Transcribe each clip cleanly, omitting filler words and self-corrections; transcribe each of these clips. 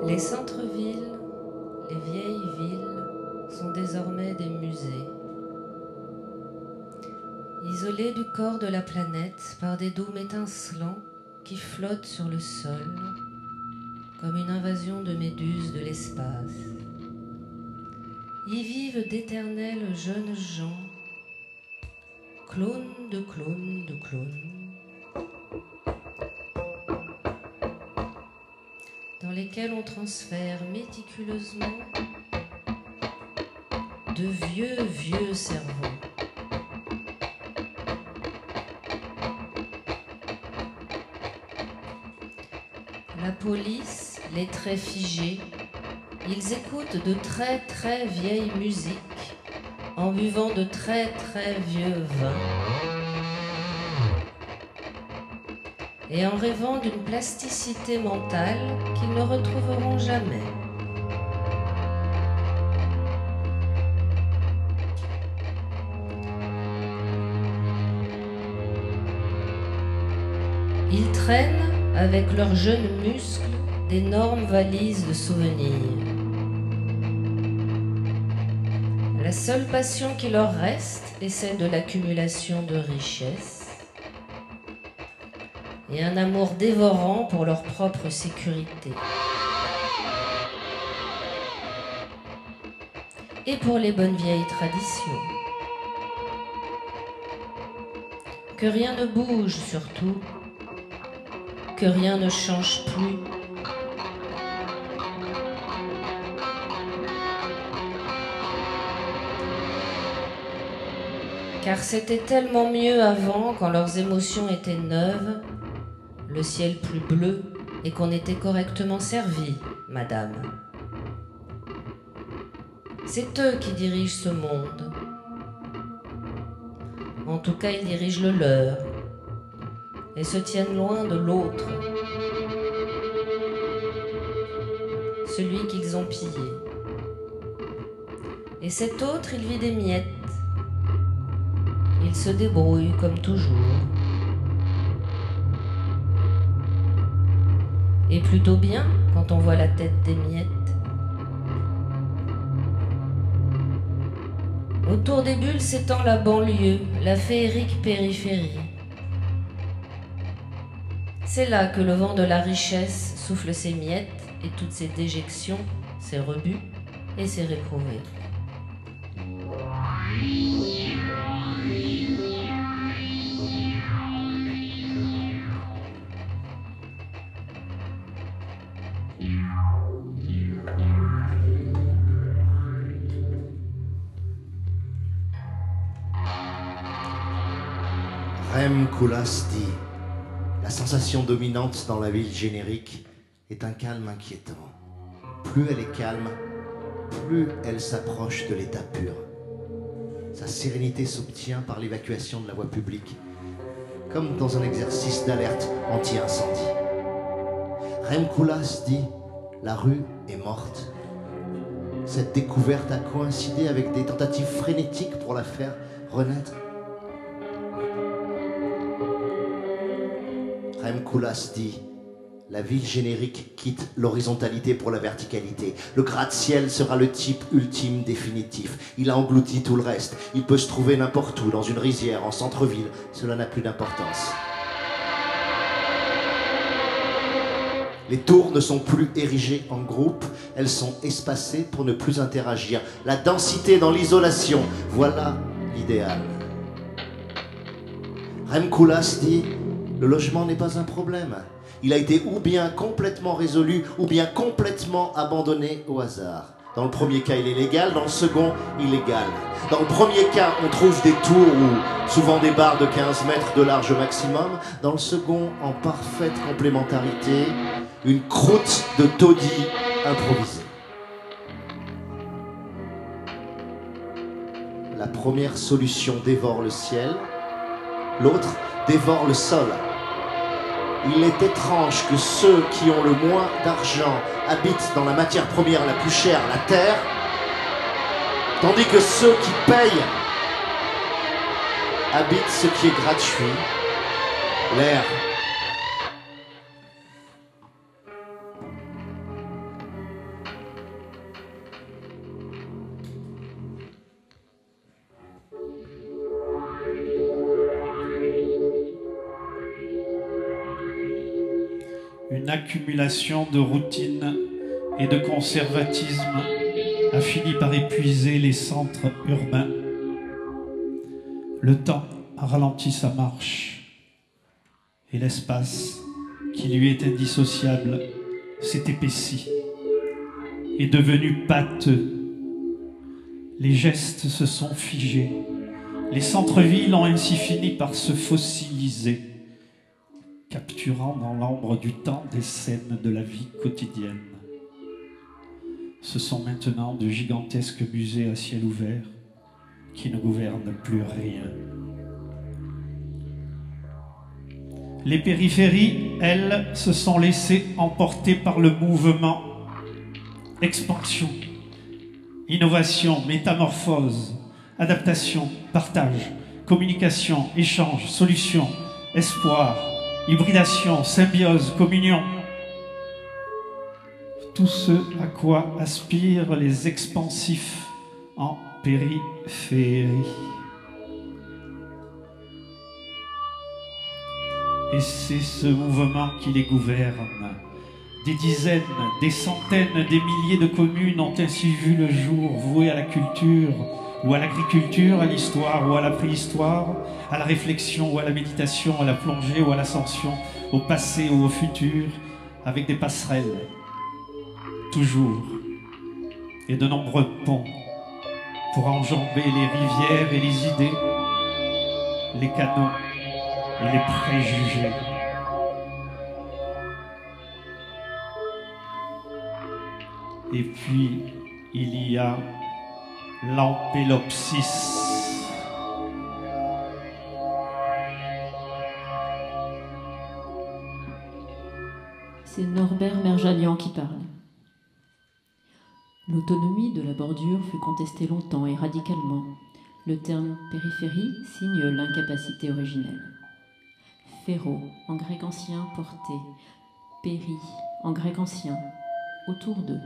Les centres-villes, les vieilles villes, sont désormais des musées. Isolés du corps de la planète par des dômes étincelants qui flottent sur le sol, comme une invasion de méduses de l'espace. Y vivent d'éternels jeunes gens, clones de clones de clones, dans lesquels on transfère méticuleusement de vieux cerveaux. La police, les traits figés, ils écoutent de très vieilles musiques en buvant de très vieux vins et en rêvant d'une plasticité mentale qu'ils ne retrouveront jamais. Ils traînent avec leurs jeunes muscles d'énormes valises de souvenirs. La seule passion qui leur reste est celle de l'accumulation de richesses et un amour dévorant pour leur propre sécurité. Et pour les bonnes vieilles traditions. Que rien ne bouge surtout, que rien ne change plus. Car c'était tellement mieux avant quand leurs émotions étaient neuves, le ciel plus bleu et qu'on était correctement servi, madame. C'est eux qui dirigent ce monde. En tout cas, ils dirigent le leur et se tiennent loin de l'autre, celui qu'ils ont pillé. Et cet autre, il vit des miettes. Il se débrouille comme toujours. Et plutôt bien quand on voit la tête des miettes. Autour des bulles s'étend la banlieue, la féerique périphérie. C'est là que le vent de la richesse souffle ses miettes et toutes ses déjections, ses rebuts et ses réprouvés. Rem Koolhaas dit: la sensation dominante dans la ville générique est un calme inquiétant. Plus elle est calme, plus elle s'approche de l'état pur. Sa sérénité s'obtient par l'évacuation de la voie publique, comme dans un exercice d'alerte anti-incendie. Rem Koolhaas dit: la rue est morte. Cette découverte a coïncidé avec des tentatives frénétiques pour la faire renaître. Rem Koolhaas dit: la ville générique quitte l'horizontalité pour la verticalité. Le gratte-ciel sera le type ultime définitif. Il a englouti tout le reste. Il peut se trouver n'importe où, dans une rizière, en centre-ville. Cela n'a plus d'importance. Les tours ne sont plus érigées en groupe, elles sont espacées pour ne plus interagir. La densité dans l'isolation, voilà l'idéal. Rem Koolhaas dit: le logement n'est pas un problème. Il a été ou bien complètement résolu, ou bien complètement abandonné au hasard. Dans le premier cas, il est légal, dans le second, illégal. Dans le premier cas, on trouve des tours ou souvent des barres de 15 mètres de large maximum. Dans le second, en parfaite complémentarité, une croûte de taudis improvisée. La première solution dévore le ciel, l'autre dévore le sol. Il est étrange que ceux qui ont le moins d'argent habitent dans la matière première la plus chère, la terre, tandis que ceux qui payent habite ce qui est gratuit, l'air. Une accumulation de routine et de conservatisme a fini par épuiser les centres urbains. Le temps a ralenti sa marche et l'espace, qui lui est indissociable, s'est épaissi, est devenu pâteux. Les gestes se sont figés. Les centres-villes ont ainsi fini par se fossiliser, capturant dans l'ambre du temps des scènes de la vie quotidienne. Ce sont maintenant de gigantesques musées à ciel ouvert qui ne gouvernent plus rien. Les périphéries, elles, se sont laissées emporter par le mouvement. Expansion, innovation, métamorphose, adaptation, partage, communication, échange, solution, espoir, hybridation, symbiose, communion. Tout ce à quoi aspirent les expansifs en périphérie. Et c'est ce mouvement qui les gouverne. Des dizaines, des centaines, des milliers de communes ont ainsi vu le jour, vouées à la culture, ou à l'agriculture, à l'histoire ou à la préhistoire, à la réflexion ou à la méditation, à la plongée ou à l'ascension, au passé ou au futur, avec des passerelles, toujours, et de nombreux ponts pour enjamber les rivières et les idées, les canaux et les préjugés. Et puis, il y a l'ampélopsis. C'est Norbert Merjalian qui parle. L'autonomie de la bordure fut contestée longtemps et radicalement. Le terme périphérie signe l'incapacité originelle. Féro, en grec ancien, porté. Péri, en grec ancien, autour d'eux.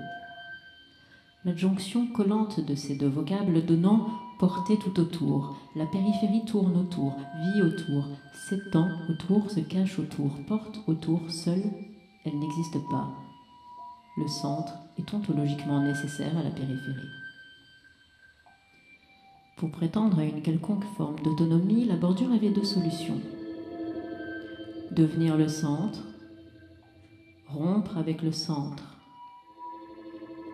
L'adjonction collante de ces deux vocables donnant portée tout autour. La périphérie tourne autour, vit autour, s'étend autour, se cache autour, porte autour, seule, elle n'existe pas. Le centre est ontologiquement nécessaire à la périphérie. Pour prétendre à une quelconque forme d'autonomie, la bordure avait deux solutions. Devenir le centre, rompre avec le centre.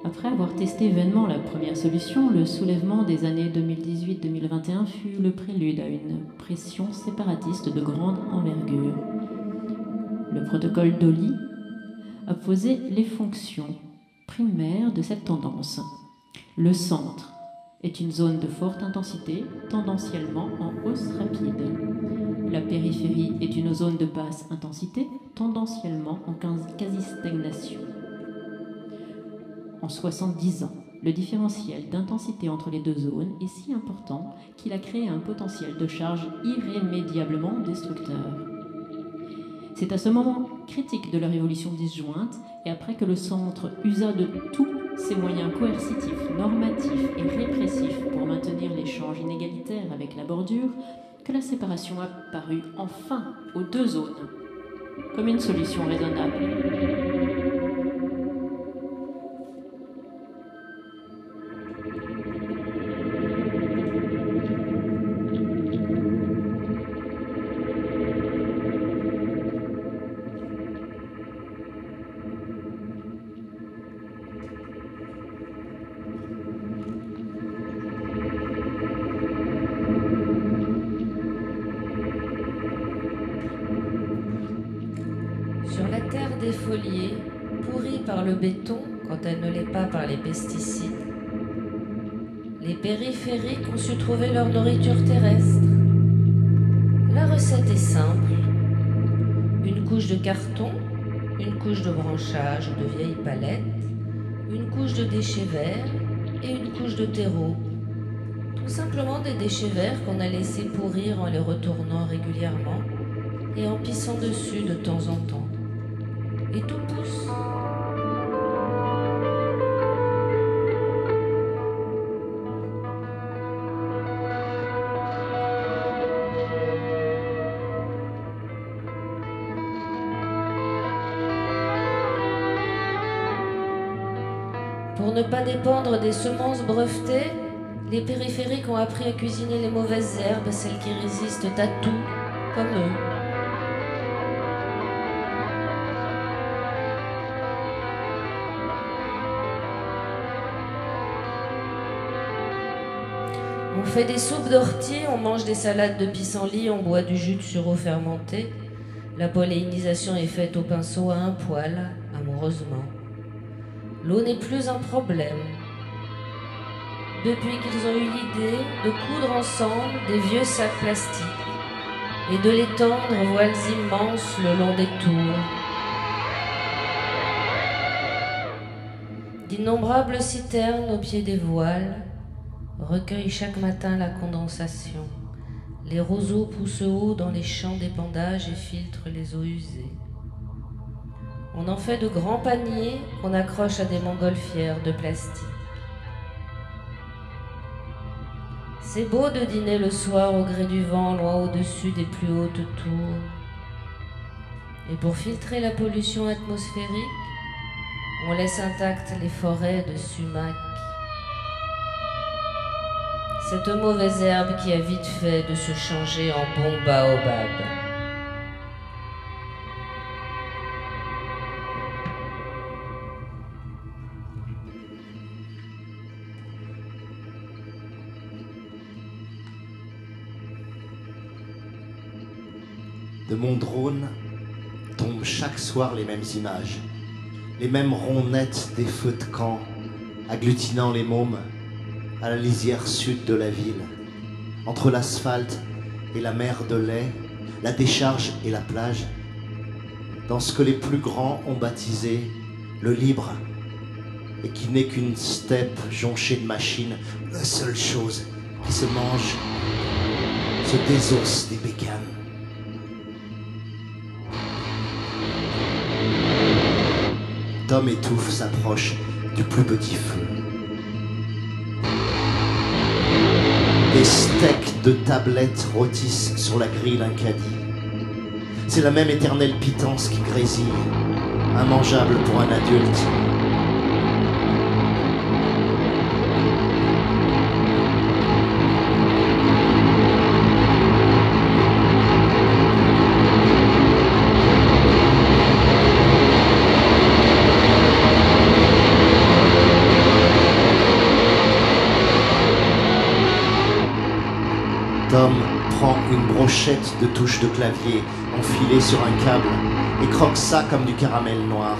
Après avoir testé vainement la première solution, le soulèvement des années 2018-2021 fut le prélude à une pression séparatiste de grande envergure. Le protocole d'Oli a posé les fonctions primaires de cette tendance. Le centre est une zone de forte intensité, tendanciellement en hausse rapide. La périphérie est une zone de basse intensité, tendanciellement en quasi-stagnation. En 70 ans, le différentiel d'intensité entre les deux zones est si important qu'il a créé un potentiel de charge irrémédiablement destructeur. C'est à ce moment critique de la révolution disjointe et après que le centre usa de tous ses moyens coercitifs, normatifs et répressifs pour maintenir l'échange inégalitaire avec la bordure que la séparation apparut enfin aux deux zones comme une solution raisonnable. Sur la terre défoliée, pourrie par le béton quand elle ne l'est pas par les pesticides, les périphériques ont su trouver leur nourriture terrestre. La recette est simple. Une couche de carton, une couche de branchage ou de vieilles palettes, une couche de déchets verts et une couche de terreau. Tout simplement des déchets verts qu'on a laissés pourrir en les retournant régulièrement et en pissant dessus de temps en temps. Et tout pousse. Pour ne pas dépendre des semences brevetées, les périphériques ont appris à cuisiner les mauvaises herbes, celles qui résistent à tout, comme eux. On fait des soupes d'ortie, on mange des salades de pissenlit, on boit du jus de sureau fermenté. La pollinisation est faite au pinceau à un poil, amoureusement. L'eau n'est plus un problème. Depuis qu'ils ont eu l'idée de coudre ensemble des vieux sacs plastiques et de les tendre voiles immenses le long des tours. D'innombrables citernes au pied des voiles recueillent chaque matin la condensation. Les roseaux poussent haut dans les champs d'épandage et filtrent les eaux usées. On en fait de grands paniers qu'on accroche à des montgolfières de plastique. C'est beau de dîner le soir au gré du vent, loin au-dessus des plus hautes tours. Et pour filtrer la pollution atmosphérique, on laisse intactes les forêts de sumac. Cette mauvaise herbe qui a vite fait de se changer en bon baobab. De mon drone tombent chaque soir les mêmes images, les mêmes ronds nets des feux de camp, agglutinant les mômes à la lisière sud de la ville, entre l'asphalte et la mer de lait, la décharge et la plage, dans ce que les plus grands ont baptisé le libre, et qui n'est qu'une steppe jonchée de machines, la seule chose qui se mange, se désosse des bécanes. Tom étouffe s'approche du plus petit feu. Des steaks de tablettes rôtissent sur la grille d'un caddie. C'est la même éternelle pitance qui grésille, immangeable pour un adulte. Tom prend une brochette de touches de clavier enfilée sur un câble et croque ça comme du caramel noir.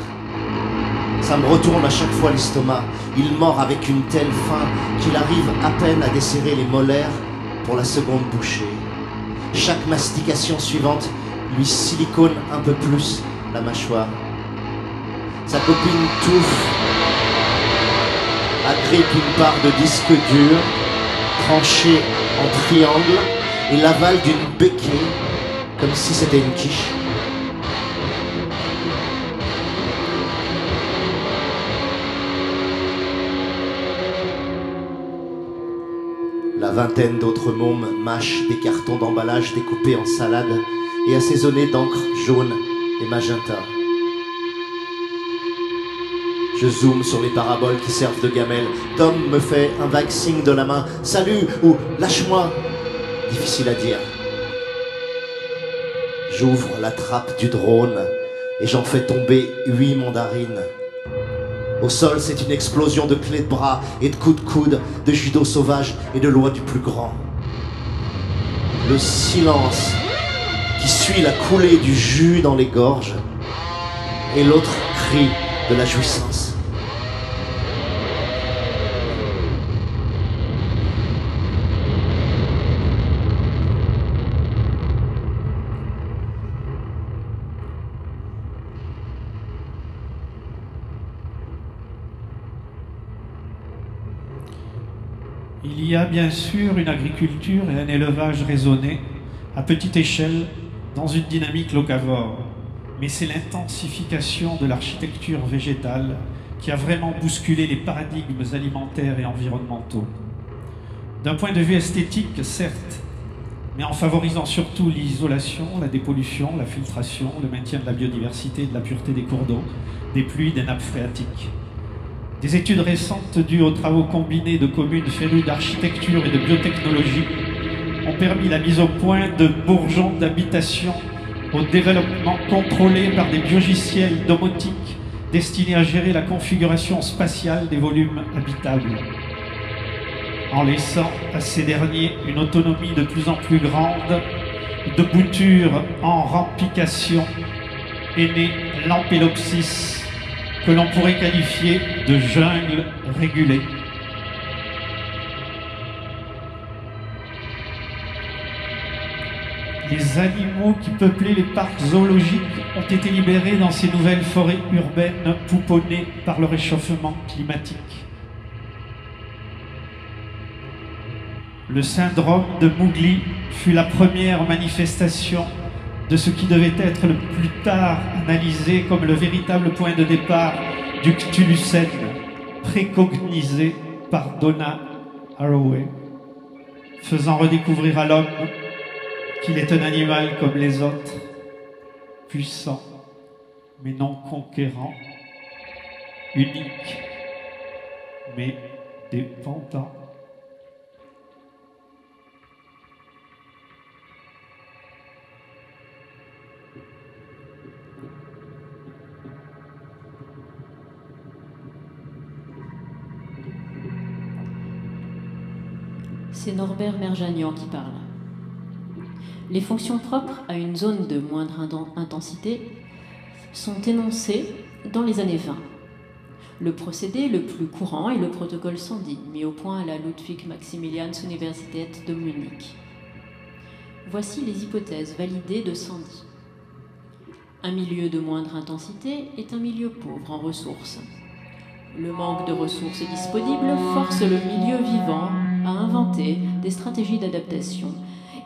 Ça me retourne à chaque fois l'estomac. Il mord avec une telle faim qu'il arrive à peine à desserrer les molaires pour la seconde bouchée. Chaque mastication suivante lui silicone un peu plus la mâchoire. Sa copine touffe, agrippe une part de disque dur, tranchée en triangle, et l'avale d'une béquille comme si c'était une quiche. La vingtaine d'autres mômes mâchent des cartons d'emballage découpés en salade et assaisonnés d'encre jaune et magenta. Je zoome sur les paraboles qui servent de gamelle. Tom me fait un vague signe de la main. « Salut » ou « Lâche-moi ». Difficile à dire. J'ouvre la trappe du drone et j'en fais tomber 8 mandarines. Au sol, c'est une explosion de clés de bras et de coups de coude, de judo sauvage et de loi du plus grand. Le silence qui suit la coulée du jus dans les gorges et l'autre cri de la jouissance. Il y a bien sûr une agriculture et un élevage raisonné, à petite échelle, dans une dynamique locavore. Mais c'est l'intensification de l'architecture végétale qui a vraiment bousculé les paradigmes alimentaires et environnementaux. D'un point de vue esthétique, certes, mais en favorisant surtout l'isolation, la dépollution, la filtration, le maintien de la biodiversité et de la pureté des cours d'eau, des pluies, des nappes phréatiques. Des études récentes dues aux travaux combinés de communes férues d'architecture et de biotechnologie ont permis la mise au point de bourgeons d'habitation au développement contrôlé par des biogiciels domotiques destinés à gérer la configuration spatiale des volumes habitables. En laissant à ces derniers une autonomie de plus en plus grande, de boutures en rampication, est né l'Ampelopsis, que l'on pourrait qualifier de jungle régulée. Les animaux qui peuplaient les parcs zoologiques ont été libérés dans ces nouvelles forêts urbaines pouponnées par le réchauffement climatique. Le syndrome de Mowgli fut la première manifestation de ce qui devait être le plus tard analysé comme le véritable point de départ du Cthulhucène, précognisé par Donna Haraway, faisant redécouvrir à l'homme qu'il est un animal comme les autres, puissant, mais non conquérant, unique, mais dépendant. C'est Norbert Merjanian qui parle. Les fonctions propres à une zone de moindre intensité sont énoncées dans les années 20. Le procédé le plus courant est le protocole SANDI, mis au point à la Ludwig-Maximilians-Universität de Munich. Voici les hypothèses validées de SANDI. Un milieu de moindre intensité est un milieu pauvre en ressources. Le manque de ressources disponibles force le milieu vivant à inventer des stratégies d'adaptation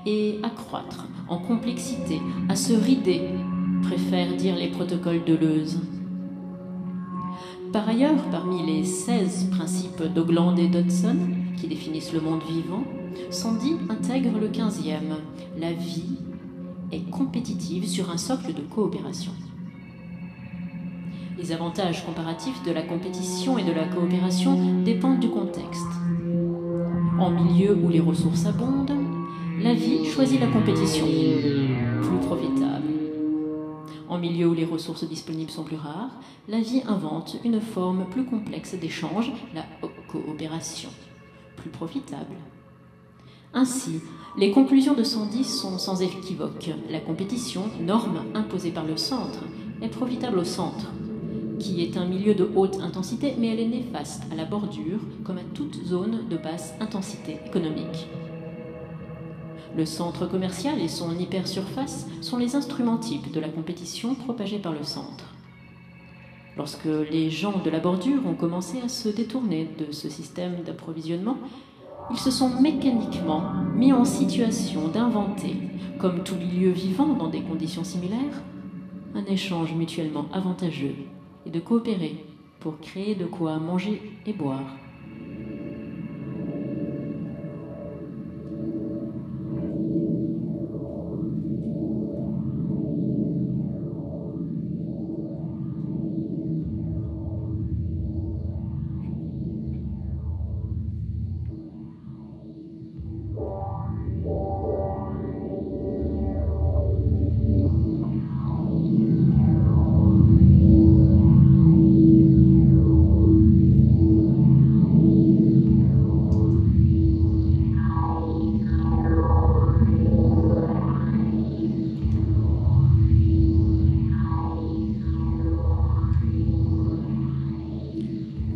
et à croître en complexité, à se rider, préfèrent dire les protocoles Deleuze. Par ailleurs, parmi les 16 principes d'Ogland et Dodson qui définissent le monde vivant, SANDI intègre le 15e. La vie est compétitive sur un socle de coopération. Les avantages comparatifs de la compétition et de la coopération dépendent du contexte. En milieu où les ressources abondent, la vie choisit la compétition, plus profitable. En milieu où les ressources disponibles sont plus rares, la vie invente une forme plus complexe d'échange, la coopération, plus profitable. Ainsi, les conclusions de SANDI sont sans équivoque. La compétition, norme imposée par le centre, est profitable au centre, qui est un milieu de haute intensité, mais elle est néfaste à la bordure, comme à toute zone de basse intensité économique. Le centre commercial et son hypersurface sont les instruments types de la compétition propagée par le centre. Lorsque les gens de la bordure ont commencé à se détourner de ce système d'approvisionnement, ils se sont mécaniquement mis en situation d'inventer, comme tout milieu vivant dans des conditions similaires, un échange mutuellement avantageux et de coopérer pour créer de quoi manger et boire.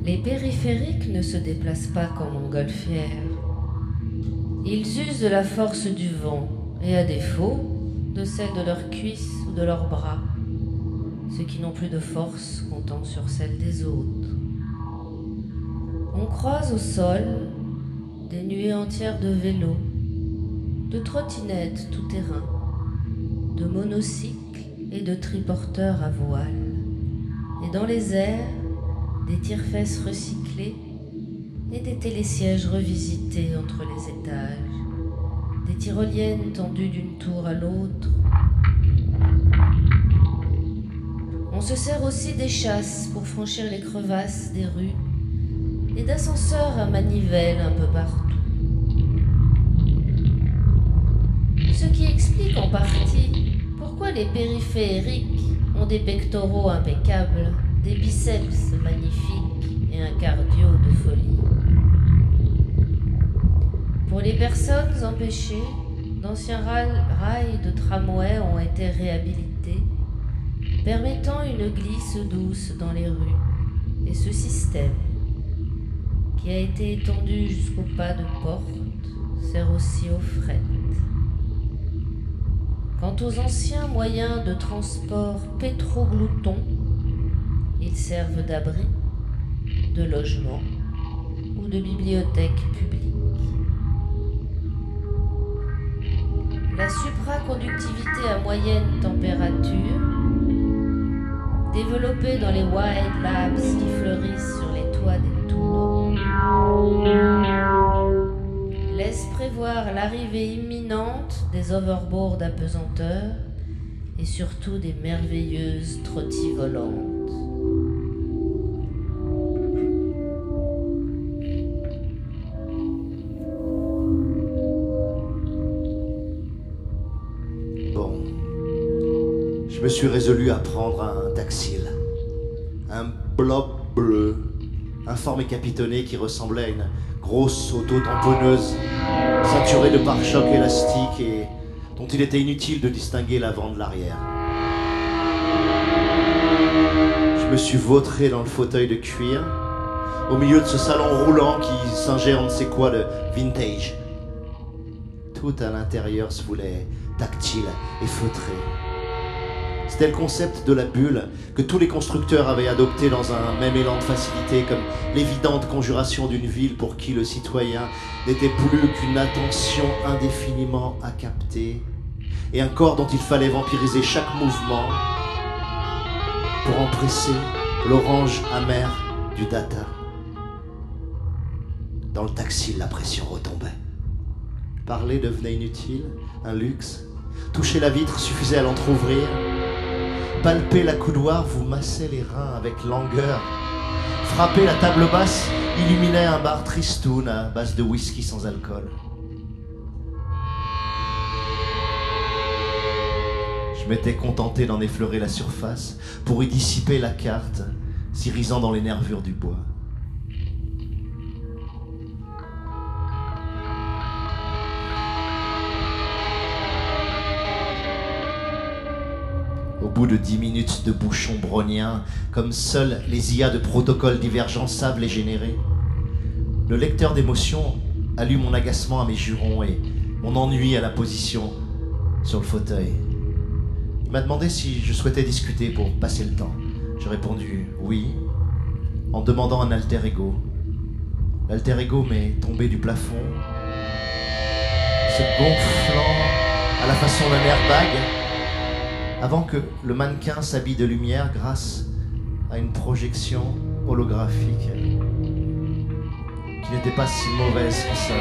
Les périphériques ne se déplacent pas comme montgolfières. Ils usent de la force du vent et, à défaut, de celle de leurs cuisses ou de leurs bras, ceux qui n'ont plus de force comptant sur celle des autres. On croise au sol des nuées entières de vélos, de trottinettes tout-terrain, de monocycles et de triporteurs à voile. Et dans les airs, des tire-fesses recyclés et des télésièges revisités entre les étages, des tyroliennes tendues d'une tour à l'autre. On se sert aussi des chasses pour franchir les crevasses des rues et d'ascenseurs à manivelle un peu partout. Ce qui explique en partie pourquoi les périphériques ont des pectoraux impeccables, des biceps magnifiques et un cardio de folie. Pour les personnes empêchées, d'anciens rails de tramway ont été réhabilités, permettant une glisse douce dans les rues. Et ce système, qui a été étendu jusqu'au pas de porte, sert aussi au fret. Quant aux anciens moyens de transport pétrogloutons, ils servent d'abri, de logement ou de bibliothèque publique. La supraconductivité à moyenne température, développée dans les Wild Labs qui fleurissent sur les toits des tours, laisse prévoir l'arrivée imminente des overboards apesanteurs et surtout des merveilleuses trottis volantes. Bon, je me suis résolu à prendre un taxil, un blob bleu, informe et capitonné qui ressemblait à une grosse auto-tamponneuse, ceinturée de pare-chocs élastiques et dont il était inutile de distinguer l'avant de l'arrière. Je me suis vautré dans le fauteuil de cuir, au milieu de ce salon roulant qui singeait on ne sait quoi de vintage. Tout à l'intérieur se voulait tactile et feutré. C'était le concept de la bulle que tous les constructeurs avaient adopté dans un même élan de facilité, comme l'évidente conjuration d'une ville pour qui le citoyen n'était plus qu'une attention indéfiniment à capter et un corps dont il fallait vampiriser chaque mouvement pour en presser l'orange amer du data. Dans le taxi, la pression retombait. Parler devenait inutile, un luxe. Toucher la vitre suffisait à l'entrouvrir. Palper la coudoir vous massait les reins avec langueur. Frapper la table basse illuminait un bar tristoun à base de whisky sans alcool. Je m'étais contenté d'en effleurer la surface pour y dissiper la carte, s'irisant dans les nervures du bois. Au bout de 10 minutes de bouchon brownien, comme seuls les IA de protocole divergents savent les générer, le lecteur d'émotions a lu mon agacement à mes jurons et mon ennui à la position sur le fauteuil. Il m'a demandé si je souhaitais discuter pour passer le temps. J'ai répondu oui, en demandant un alter ego. L'alter ego m'est tombé du plafond, se gonflant à la façon d'un airbag, avant que le mannequin s'habille de lumière grâce à une projection holographique qui n'était pas si mauvaise que ça.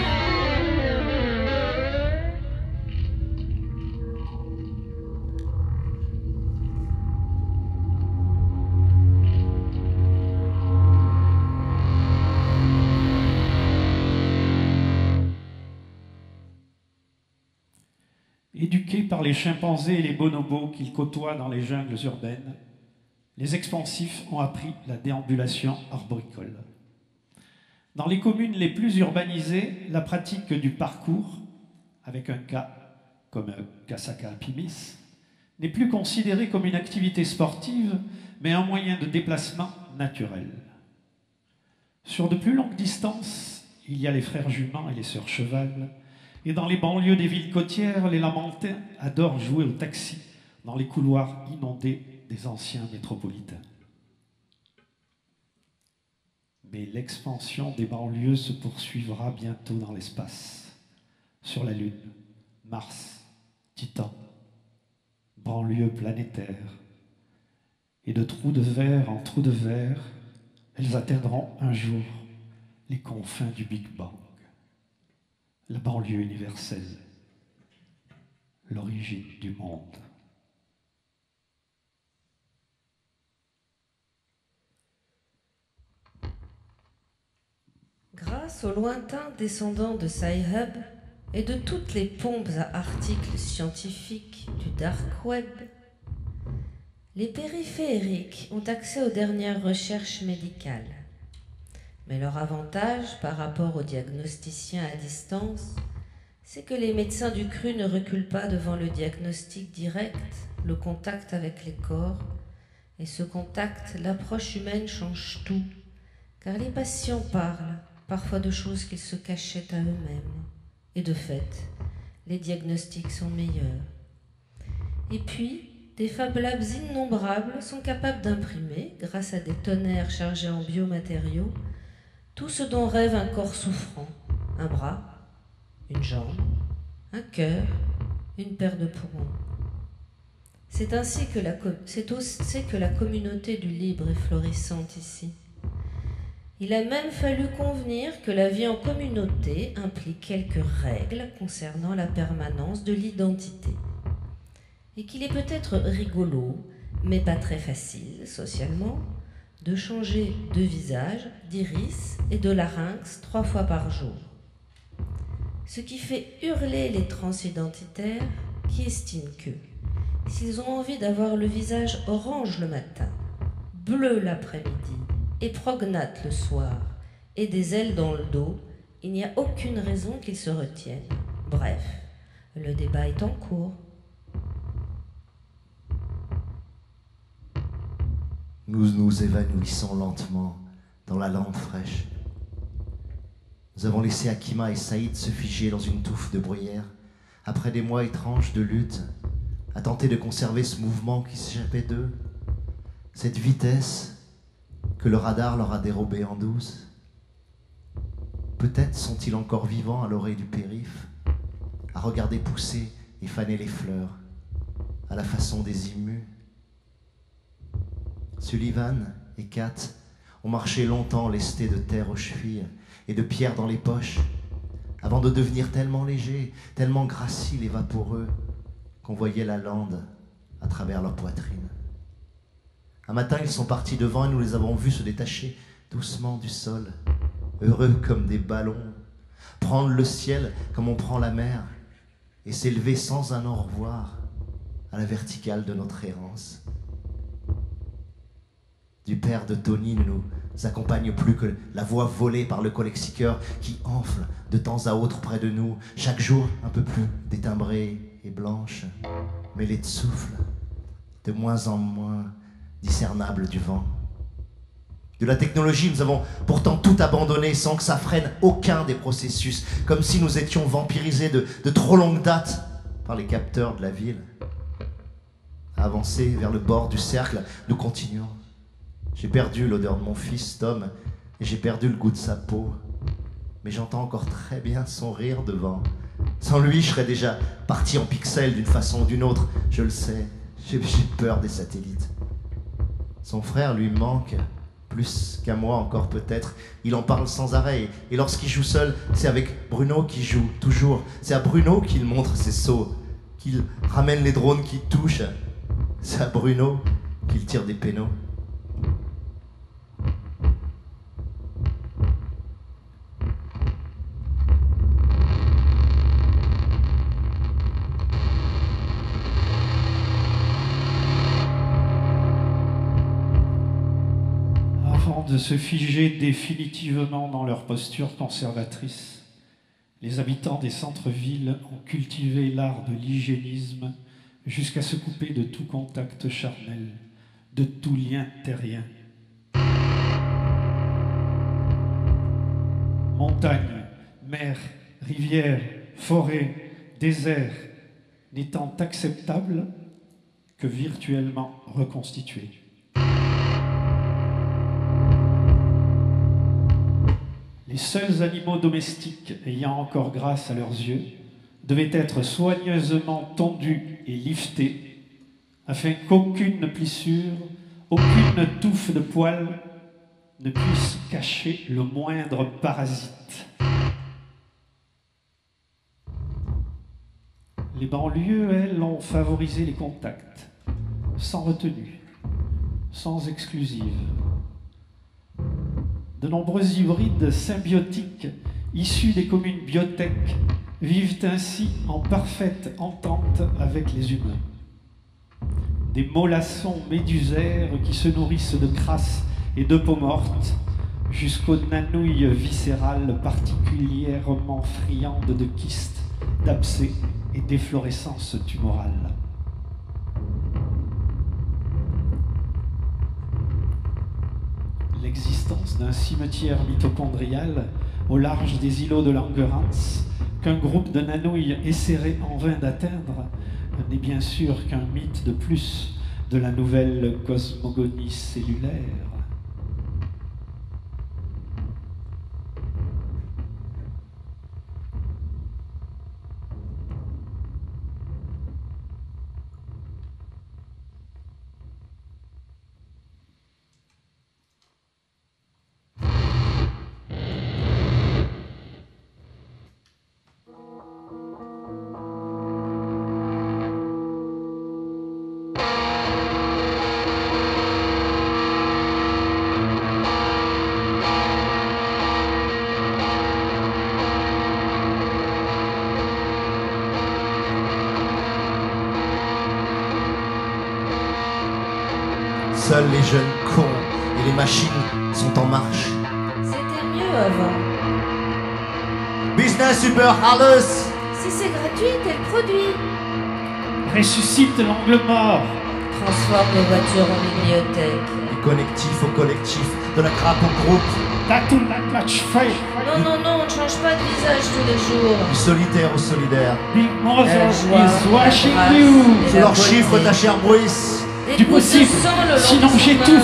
Éduqués par les chimpanzés et les bonobos qu'ils côtoient dans les jungles urbaines, les expansifs ont appris la déambulation arboricole. Dans les communes les plus urbanisées, la pratique du parcours, avec un K comme Kasaka Pimis, n'est plus considérée comme une activité sportive, mais un moyen de déplacement naturel. Sur de plus longues distances, il y a les frères juments et les sœurs cheval, et dans les banlieues des villes côtières, les Lamentins adorent jouer au taxi dans les couloirs inondés des anciens métropolitains. Mais l'expansion des banlieues se poursuivra bientôt dans l'espace, sur la Lune, Mars, Titan, banlieues planétaires. Et de trous de verre en trous de verre, elles atteindront un jour les confins du Big Bang, la banlieue universelle, l'origine du monde. Grâce aux lointains descendants de Sci-Hub et de toutes les pompes à articles scientifiques du Dark Web, les périphériques ont accès aux dernières recherches médicales. Mais leur avantage par rapport aux diagnosticiens à distance, c'est que les médecins du cru ne reculent pas devant le diagnostic direct, le contact avec les corps. Et ce contact, l'approche humaine change tout, car les patients parlent parfois de choses qu'ils se cachaient à eux-mêmes. Et de fait, les diagnostics sont meilleurs. Et puis, des Fab Labs innombrables sont capables d'imprimer, grâce à des tonnerres chargés en biomatériaux, tout ce dont rêve un corps souffrant, un bras, une jambe, un cœur, une paire de poumons. C'est ainsi que la communauté du libre est florissante ici. Il a même fallu convenir que la vie en communauté implique quelques règles concernant la permanence de l'identité. Et qu'il est peut-être rigolo, mais pas très facile, socialement, de changer de visage, d'iris et de larynx 3 fois par jour. Ce qui fait hurler les transidentitaires qui estiment que, s'ils ont envie d'avoir le visage orange le matin, bleu l'après-midi et prognate le soir, et des ailes dans le dos, il n'y a aucune raison qu'ils se retiennent. Bref, le débat est en cours. Nous nous évanouissons lentement dans la lampe fraîche. Nous avons laissé Akima et Saïd se figer dans une touffe de bruyère, après des mois étranges de lutte, à tenter de conserver ce mouvement qui s'échappait d'eux, cette vitesse que le radar leur a dérobée en douce. Peut-être sont-ils encore vivants à l'oreille du périph', à regarder pousser et faner les fleurs, à la façon des immus. Sullivan et Kat ont marché longtemps lestés de terre aux chevilles et de pierres dans les poches, avant de devenir tellement légers, tellement graciles et vaporeux, qu'on voyait la lande à travers leur poitrine. Un matin, ils sont partis devant et nous les avons vus se détacher doucement du sol, heureux comme des ballons, prendre le ciel comme on prend la mer et s'élever sans un au revoir à la verticale de notre errance. Du père de Tony ne nous accompagne plus que la voix volée par le collexiqueur qui enfle de temps à autre près de nous, chaque jour un peu plus détimbrée et blanche, mêlée de souffle, de moins en moins discernable du vent. De la technologie, nous avons pourtant tout abandonné sans que ça freine aucun des processus, comme si nous étions vampirisés de trop longue date par les capteurs de la ville. À avancer vers le bord du cercle, nous continuons. J'ai perdu l'odeur de mon fils, Tom, et j'ai perdu le goût de sa peau. Mais j'entends encore très bien son rire devant. Sans lui, je serais déjà parti en pixels d'une façon ou d'une autre. Je le sais, j'ai peur des satellites. Son frère lui manque, plus qu'à moi encore peut-être. Il en parle sans arrêt. Et lorsqu'il joue seul, c'est avec Bruno qu'il joue, toujours. C'est à Bruno qu'il montre ses sauts, qu'il ramène les drones qui touchent. C'est à Bruno qu'il tire des pénaux. De se figer définitivement dans leur posture conservatrice, les habitants des centres-villes ont cultivé l'art de l'hygiénisme jusqu'à se couper de tout contact charnel, de tout lien terrien. Montagnes, mers, rivières, forêts, déserts, n'étant acceptables que virtuellement reconstitués. Les seuls animaux domestiques ayant encore grâce à leurs yeux devaient être soigneusement tondus et liftés afin qu'aucune plissure, aucune touffe de poils ne puisse cacher le moindre parasite. Les banlieues, elles, ont favorisé les contacts, sans retenue, sans exclusive. De nombreux hybrides symbiotiques issus des communes biotech vivent ainsi en parfaite entente avec les humains. Des mollassons médusaires qui se nourrissent de crasse et de peau morte, jusqu'aux nanouilles viscérales particulièrement friandes de kystes, d'abcès et d'efflorescences tumorales. L'existence d'un cimetière mitochondrial au large des îlots de Langerhans, qu'un groupe de nanouilles essaierait en vain d'atteindre, n'est bien sûr qu'un mythe de plus de la nouvelle cosmogonie cellulaire. Seuls les jeunes cons et les machines sont en marche. C'était mieux avant. Business Super Alles. Si c'est gratuit, t'es le produit. Ressuscite l'angle mort. Transforme les voitures en bibliothèque. Du connectif au collectif, de la grappe au groupe, Tatou la clutch fait. Non, on ne change pas de visage tous les jours. du solitaire au solidaire. Big Mother La joie, is watching la grâce you. et Sous la leurs beauté. chiffres, ta chère Bruce. Des Du gouttes de possible, sang le long sinon de son j'étouffe. meuble.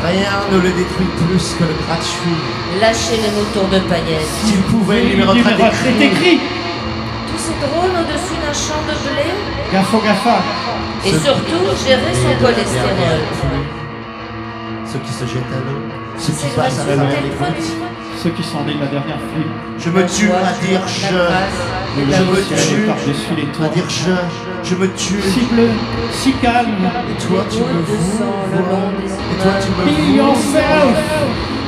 Rien ne le détruit plus que le gratuit. Lâchez les moutons de paillettes. S'il pouvait, il Numéro numéroterait est des écrit. Tous ces drones au-dessus d'un champ de blé. Gafo gafa. Et surtout, gérer son cholestérol. Ceux qui se jettent à l'eau, ceux qui C'est passent à gratuit, travers t'es les le gouttes. produit. Ceux qui sont nés de la dernière pluie. Je me tue à dire je. Le Je me ciel tue par-dessus les à toits. dire je me tue. Si bleu, si calme. Et toi tu me Des gouttes de sang le long des vois. Et toi tu me Be vois. yourself.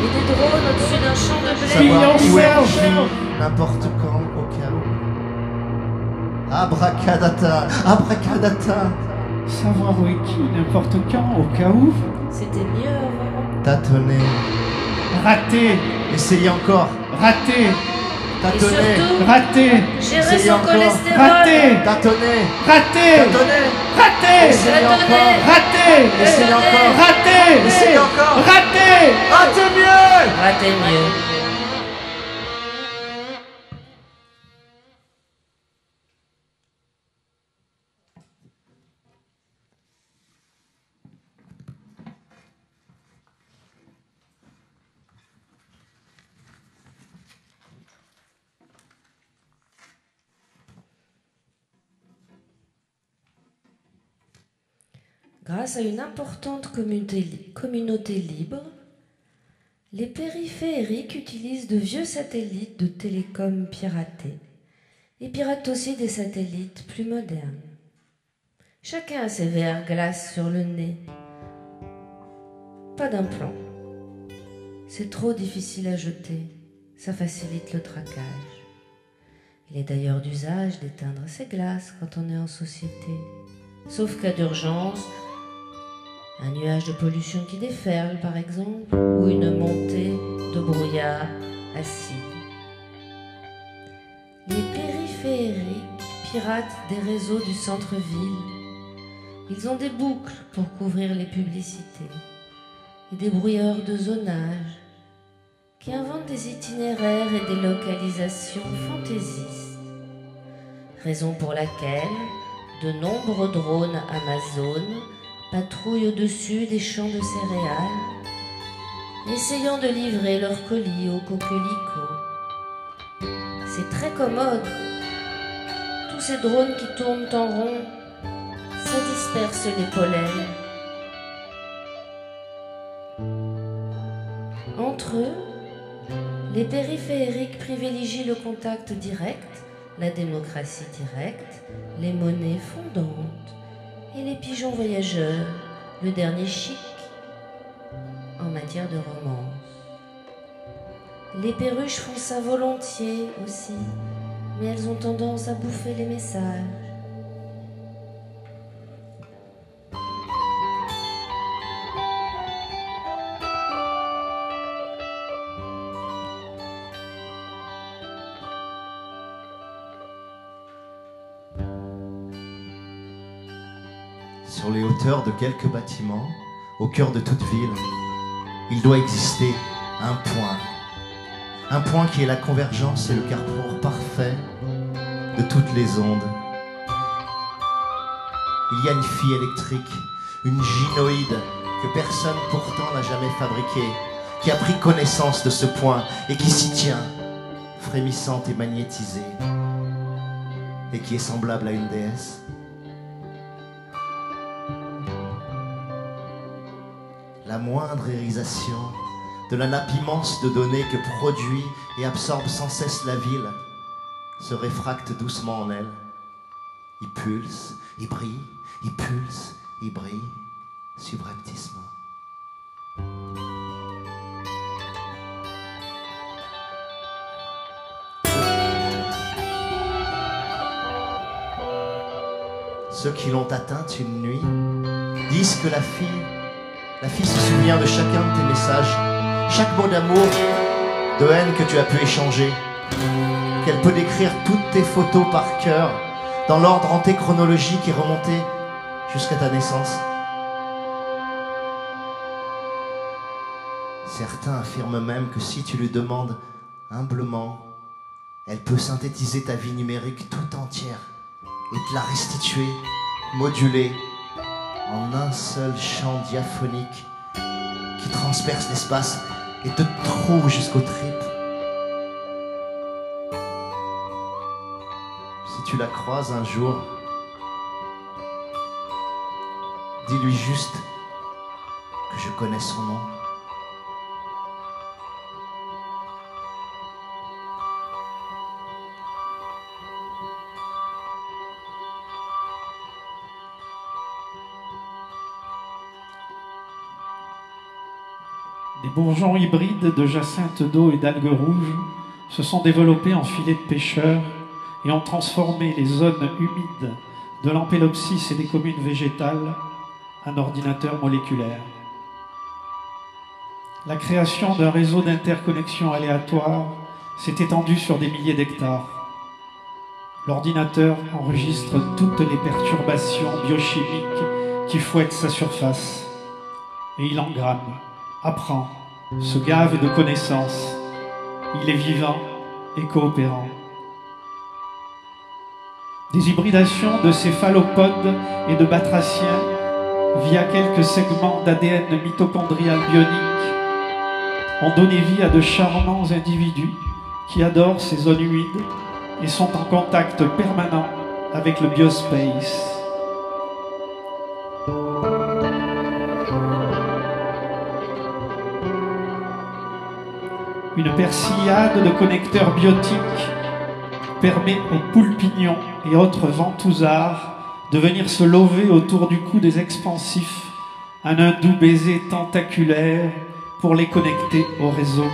Et des drones au-dessus d'un champ de blé. Savoir où est yourself. qui, n'importe quand, au cas où. Abracadata, abracadata. Savoir où est qui, n'importe quand, au cas où. C'était mieux avant. Tâtonner. Raté, Essayez encore. raté, Et Tâtonner. surtout, raté, gérer Essayez son encore. cholestérol. raté, Tâtonner. raté, Tâtonner. raté, Essayez encore. raté, Essayez encore. raté, Essayez encore. raté. Ah, c'est mieux. Ratez mieux. Grâce à une importante communauté libre, les périphériques utilisent de vieux satellites de télécom piratés et piratent aussi des satellites plus modernes. Chacun a ses verres glaces sur le nez. Pas d'implant. C'est trop difficile à jeter. Ça facilite le traquage. Il est d'ailleurs d'usage d'éteindre ses glaces quand on est en société. Sauf cas d'urgence, un nuage de pollution qui déferle par exemple, ou une montée de brouillard acide. Les périphériques piratent des réseaux du centre-ville. Ils ont des boucles pour couvrir les publicités et des brouilleurs de zonage qui inventent des itinéraires et des localisations fantaisistes. Raison pour laquelle de nombreux drones Amazon patrouillent au-dessus des champs de céréales, essayant de livrer leurs colis aux coquelicots. très commode. Tous ces drones qui tournent en rond, ça disperse les pollens. Entre eux, les périphériques privilégient le contact direct, la démocratie directe, les monnaies fondantes et les pigeons voyageurs, le dernier chic en matière de romance. Les perruches font ça volontiers aussi, mais elles ont tendance à bouffer les messages. Sur les hauteurs de quelques bâtiments, au cœur de toute ville, il doit exister un point qui est la convergence et le carrefour parfait de toutes les ondes. Il y a une fille électrique, une gynoïde que personne pourtant n'a jamais fabriquée, qui a pris connaissance de ce point et qui s'y tient, frémissante et magnétisée, et qui est semblable à une déesse. La moindre irisation de la nappe immense de données que produit et absorbe sans cesse la ville se réfracte doucement en elle. Il pulse, il brille, il pulse, il brille, subrepticement. Ceux qui l'ont atteinte une nuit disent que la fille se souvient de chacun de tes messages, chaque mot d'amour, de haine que tu as pu échanger, qu'elle peut décrire toutes tes photos par cœur, dans l'ordre antéchronologique et remonter jusqu'à ta naissance. Certains affirment même que si tu lui demandes humblement, elle peut synthétiser ta vie numérique tout entière et te la restituer, moduler, en un seul chant diaphonique qui transperce l'espace et te trouve jusqu'aux tripes. Si tu la croises un jour, dis-lui juste que je connais son nom. Des bourgeons hybrides de jacinthe d'eau et d'algues rouges se sont développés en filets de pêcheurs et ont transformé les zones humides de l'Ampélopsis et des communes végétales en ordinateurs moléculaires. La création d'un réseau d'interconnexions aléatoires s'est étendue sur des milliers d'hectares. L'ordinateur enregistre toutes les perturbations biochimiques qui fouettent sa surface et il engramme, apprend, se gave de connaissances. Il est vivant et coopérant. Des hybridations de céphalopodes et de batraciens via quelques segments d'ADN mitochondrial bionique ont donné vie à de charmants individus qui adorent ces zones humides et sont en contact permanent avec le biospace. Une persillade de connecteurs biotiques permet aux poulpignons et autres ventousards de venir se lover autour du cou des expansifs en un doux baiser tentaculaire pour les connecter au réseau.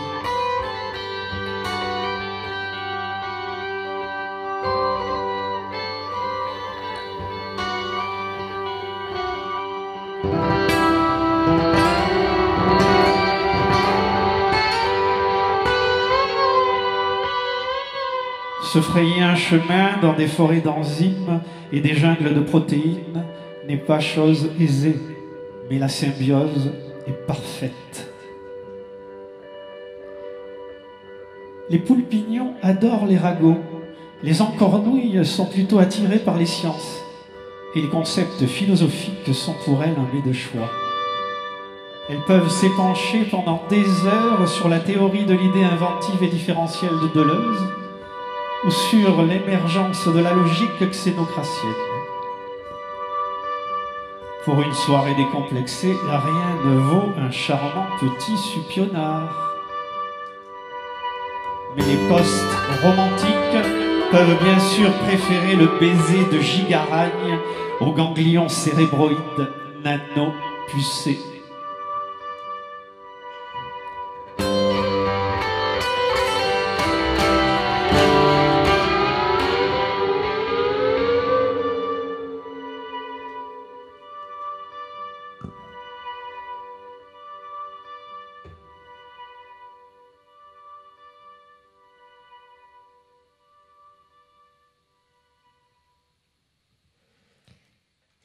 Se frayer un chemin dans des forêts d'enzymes et des jungles de protéines n'est pas chose aisée, mais la symbiose est parfaite. Les poulpignons adorent les ragots, les encornouilles sont plutôt attirées par les sciences, et les concepts philosophiques sont pour elles un mets de choix. Elles peuvent s'épancher pendant des heures sur la théorie de l'idée inventive et différentielle de Deleuze, ou sur l'émergence de la logique xénocratienne. Pour une soirée décomplexée, rien ne vaut un charmant petit supionard. Mais les post-romantiques peuvent bien sûr préférer le baiser de gigaragne aux ganglions cérébroïdes nano-pucés.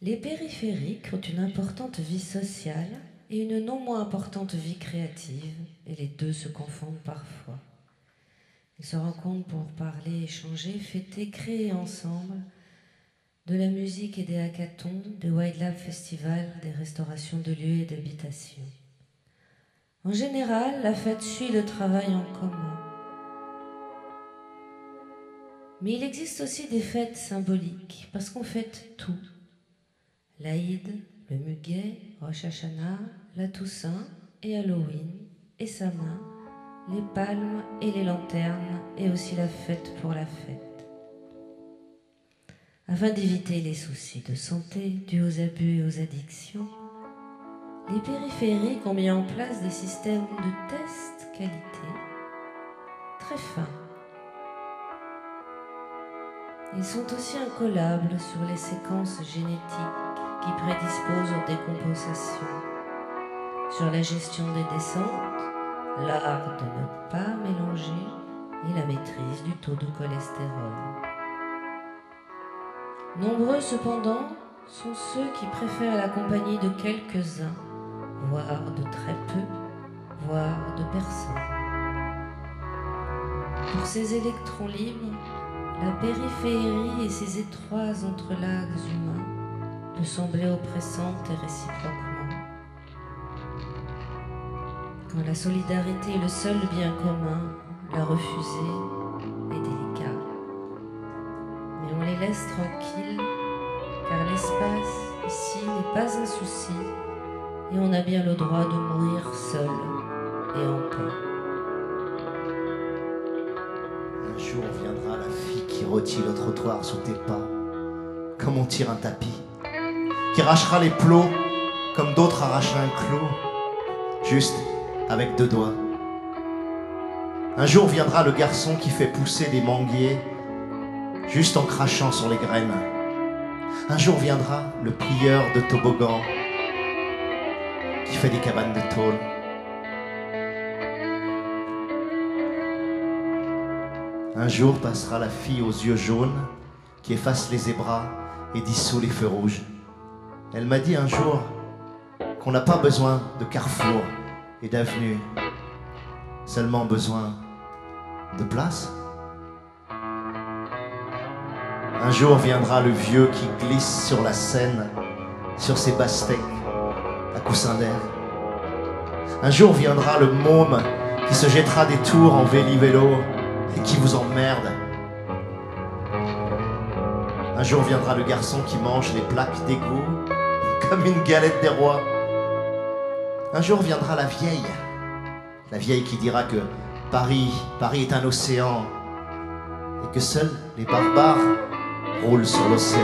Les périphériques ont une importante vie sociale et une non moins importante vie créative, et les deux se confondent parfois. Ils se rencontrent pour parler, échanger, fêter, créer ensemble de la musique et des hackathons, des wildlife festivals, des restaurations de lieux et d'habitations. En général, la fête suit le travail en commun. Mais il existe aussi des fêtes symboliques, parce qu'on fête tout. L'Aïd, le Muguet, Rosh Hashanah, la Toussaint et Halloween, et Samin, les palmes et les lanternes, et aussi la fête pour la fête. Afin d'éviter les soucis de santé dus aux abus et aux addictions, les périphériques ont mis en place des systèmes de test qualité très fins. Ils sont aussi incollables sur les séquences génétiques qui prédisposent aux décompensations, sur la gestion des descentes, l'art de ne pas mélanger et la maîtrise du taux de cholestérol. Nombreux cependant sont ceux qui préfèrent la compagnie de quelques-uns, voire de très peu, voire de personne. Pour ces électrons libres, la périphérie et ses étroits entrelacs humains peut sembler oppressante et réciproquement. Quand la solidarité est le seul bien commun, la refuser est délicat. Mais on les laisse tranquilles, car l'espace ici n'est pas un souci, et on a bien le droit de mourir seul et en paix. Un jour viendra la fille qui rôtit le trottoir sous tes pas, comme on tire un tapis, qui arrachera les plots comme d'autres arrachent un clou, juste avec 2 doigts. Un jour viendra le garçon qui fait pousser des manguiers juste en crachant sur les graines. Un jour viendra le prieur de toboggan qui fait des cabanes de tôle. Un jour passera la fille aux yeux jaunes qui efface les zébras et dissout les feux rouges. Elle m'a dit un jour qu'on n'a pas besoin de carrefour et d'avenue, seulement besoin de place. Un jour viendra le vieux qui glisse sur la Seine, sur ses pastèques à coussin d'air. Un jour viendra le môme qui se jettera des tours en vélo et qui vous emmerde. Un jour viendra le garçon qui mange les plaques d'égout comme une galette des rois. Un jour viendra la vieille qui dira que Paris est un océan et que seuls les barbares roulent sur l'océan.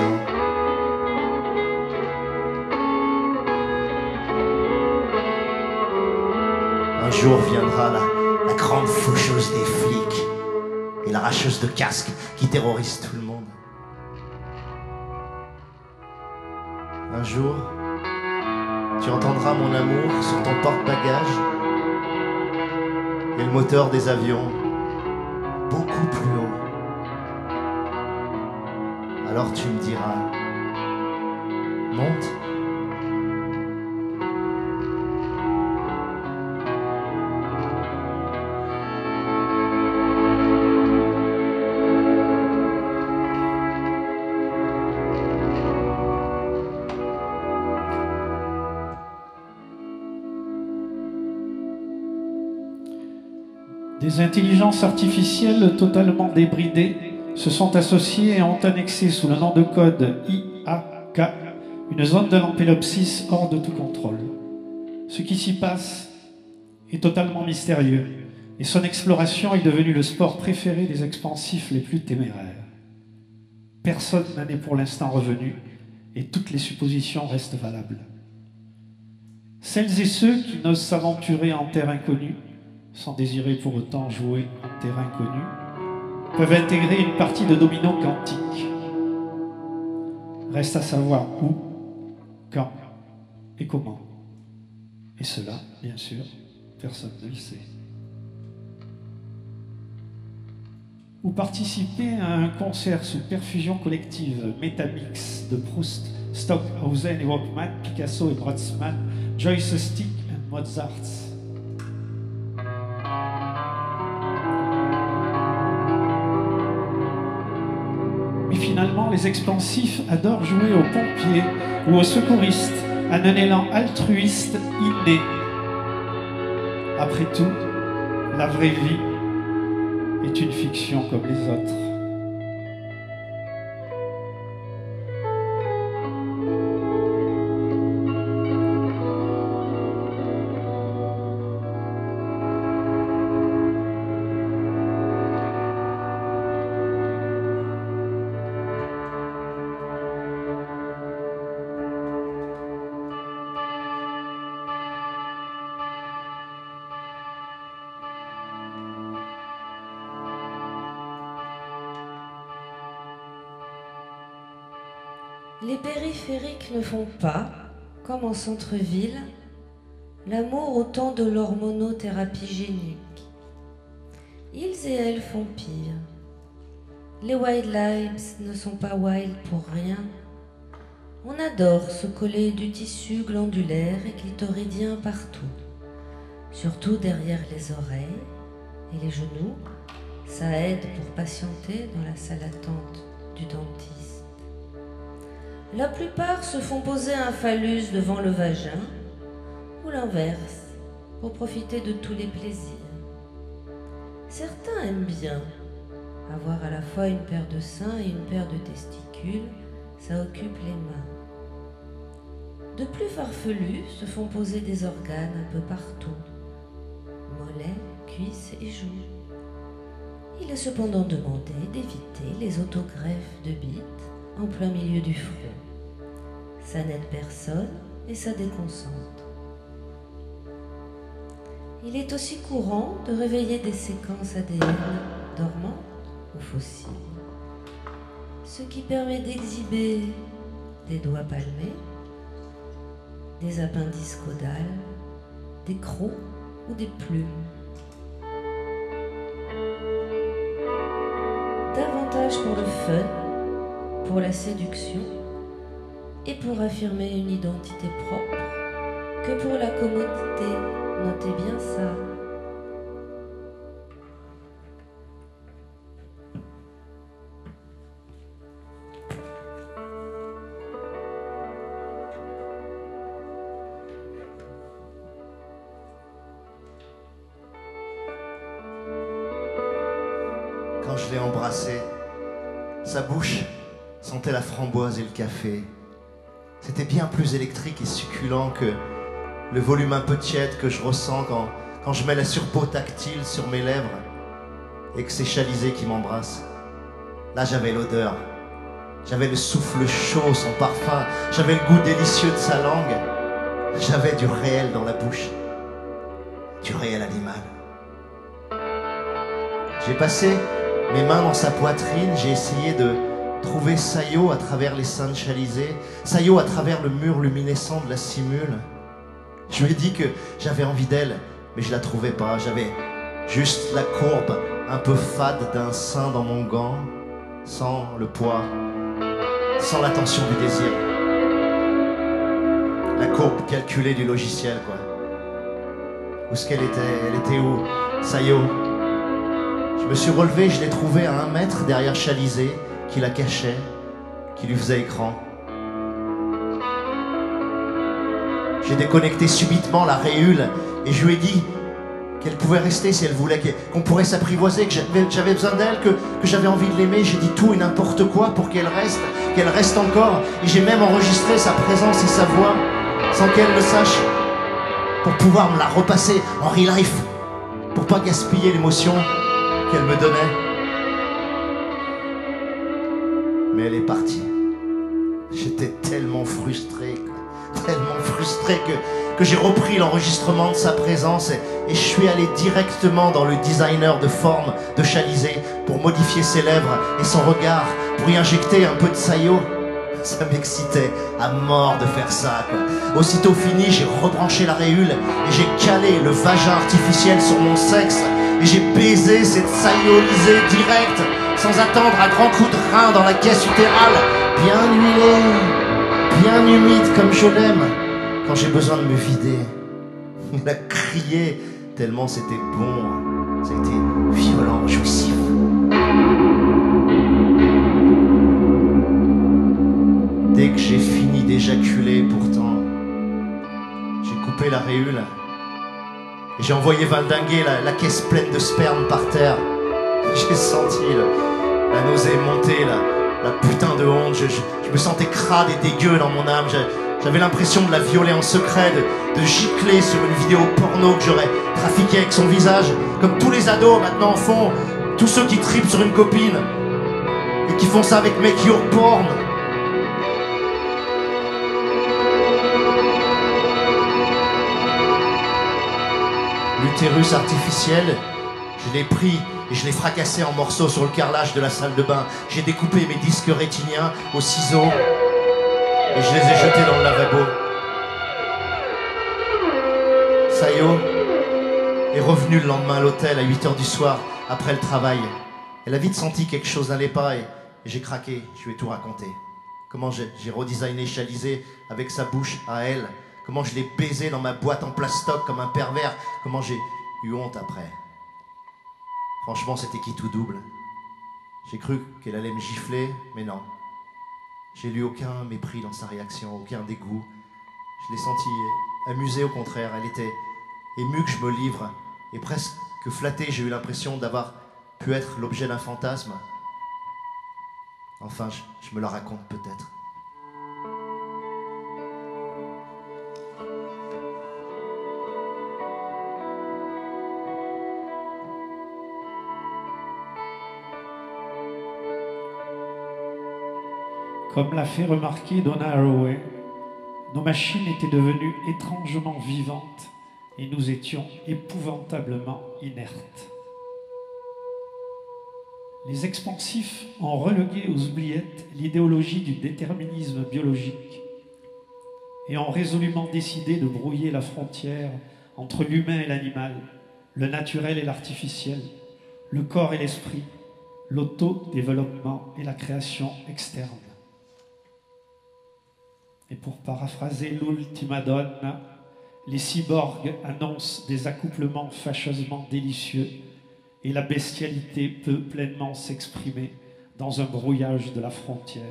Un jour viendra la grande faucheuse des flics et l'arracheuse de casques qui terrorise tout le monde. Un jour, tu entendras mon amour sur ton porte-bagages et le moteur des avions beaucoup plus haut. Alors tu me diras, monte. Des intelligences artificielles totalement débridées se sont associés et ont annexé sous le nom de code IAK une zone de l'ampélopsis hors de tout contrôle. Ce qui s'y passe est totalement mystérieux et son exploration est devenue le sport préféré des expansifs les plus téméraires. Personne n'en est pour l'instant revenu et toutes les suppositions restent valables. Celles et ceux qui n'osent s'aventurer en terre inconnue, sans désirer pour autant jouer en terre inconnue, peuvent intégrer une partie de domino quantique. Reste à savoir où, quand et comment. Et cela, bien sûr, personne ne le sait. Ou participer à un concert sous perfusion collective Metamix de Proust, Stockhausen et Walkman, Picasso et Brotzmann, Joyce Stick et Mozart. Mais finalement, les expansifs adorent jouer aux pompiers ou aux secouristes, à un élan altruiste inné. Après tout, la vraie vie est une fiction comme les autres. Les périphériques ne font pas, comme en centre-ville, l'amour au temps de l'hormonothérapie génique. Ils et elles font pire. Les wild lives ne sont pas wild pour rien. On adore se coller du tissu glandulaire et clitoridien partout, surtout derrière les oreilles et les genoux. Ça aide pour patienter dans la salle d'attente du dentiste. La plupart se font poser un phallus devant le vagin, ou l'inverse, pour profiter de tous les plaisirs. Certains aiment bien avoir à la fois une paire de seins et une paire de testicules, ça occupe les mains. De plus farfelus se font poser des organes un peu partout, mollets, cuisses et joues. Il est cependant demandé d'éviter les autogreffes de bites en plein milieu du front. Ça n'aide personne et ça déconcentre. Il est aussi courant de réveiller des séquences ADN dormantes ou fossiles, ce qui permet d'exhiber des doigts palmés, des appendices caudales, des crocs ou des plumes. Davantage pour le fun, pour la séduction et pour affirmer une identité propre que pour la commodité. Notez bien ça. Quand je l'ai embrassé, sa bouche sentait la framboise et le café. C'était bien plus électrique et succulent que le volume un peu tiède que je ressens quand je mets la surpeau tactile sur mes lèvres et que c'est Chalizé qui m'embrasse. Là, j'avais l'odeur, j'avais le souffle chaud, son parfum, j'avais le goût délicieux de sa langue, j'avais du réel dans la bouche, du réel animal. J'ai passé mes mains dans sa poitrine, j'ai essayé de trouver Sayo à travers les seins de Chalizé, Sayo à travers le mur luminescent de la simule. Je lui ai dit que j'avais envie d'elle, mais je la trouvais pas. J'avais juste la courbe un peu fade d'un sein dans mon gant, sans le poids, sans la tension du désir. La courbe calculée du logiciel, quoi. Où est-ce qu'elle était? Elle était où? Sayo. Je me suis relevé, je l'ai trouvée à 1 mètre derrière Chalizé, qui la cachait, qui lui faisait écran. J'ai déconnecté subitement la réhule et je lui ai dit qu'elle pouvait rester si elle voulait, qu'on pourrait s'apprivoiser, que j'avais besoin d'elle, que j'avais envie de l'aimer. J'ai dit tout et n'importe quoi pour qu'elle reste encore. Et j'ai même enregistré sa présence et sa voix sans qu'elle le sache, pour pouvoir me la repasser en real life, pour pas gaspiller l'émotion qu'elle me donnait. Mais elle est partie. J'étais tellement frustré que j'ai repris l'enregistrement de sa présence et je suis allé directement dans le designer de forme de Chalizé pour modifier ses lèvres et son regard, pour y injecter un peu de saillots. Ça m'excitait à mort de faire ça, quoi. Aussitôt fini, j'ai rebranché la réhule et j'ai calé le vagin artificiel sur mon sexe et j'ai baisé cette saillolisée directe sans attendre un grand coup de rein dans la caisse utérale, bien huilée, bien humide comme je l'aime quand j'ai besoin de me vider. Il a crié tellement c'était bon, c'était violent, jouissif. Dès que j'ai fini d'éjaculer, pourtant, j'ai coupé la réhule et j'ai envoyé valdinguer la caisse pleine de sperme par terre. J'ai senti la nausée monter, la putain de honte. Je me sentais crade et dégueu dans mon âme. J'avais l'impression de la violer en secret, de gicler sur une vidéo porno que j'aurais trafiquée avec son visage, comme tous les ados maintenant font, tous ceux qui tripent sur une copine et qui font ça avec Make Your Porn. L'utérus artificiel, je l'ai pris et je l'ai fracassé en morceaux sur le carrelage de la salle de bain. J'ai découpé mes disques rétiniens au ciseau et je les ai jetés dans le lavabo. Sayo est revenue le lendemain à l'hôtel à 8 h du soir, après le travail. Elle a vite senti quelque chose n'allait pas et j'ai craqué, je lui ai tout raconté. Comment j'ai redesigné Chalizé avec sa bouche à elle. Comment je l'ai baisé dans ma boîte en plastoc comme un pervers. Comment j'ai eu honte après. Franchement, c'était qui tout double. J'ai cru qu'elle allait me gifler, mais non. J'ai lu aucun mépris dans sa réaction, aucun dégoût. Je l'ai sentie amusée au contraire. Elle était émue que je me livre. Et presque flattée, j'ai eu l'impression d'avoir pu être l'objet d'un fantasme. Enfin, je me la raconte peut-être. Comme l'a fait remarquer Donna Haraway, nos machines étaient devenues étrangement vivantes et nous étions épouvantablement inertes. Les expansifs ont relégué aux oubliettes l'idéologie du déterminisme biologique et ont résolument décidé de brouiller la frontière entre l'humain et l'animal, le naturel et l'artificiel, le corps et l'esprit, l'autodéveloppement et la création externe. Et pour paraphraser l'Ultima Donna, les cyborgs annoncent des accouplements fâcheusement délicieux et la bestialité peut pleinement s'exprimer dans un brouillage de la frontière.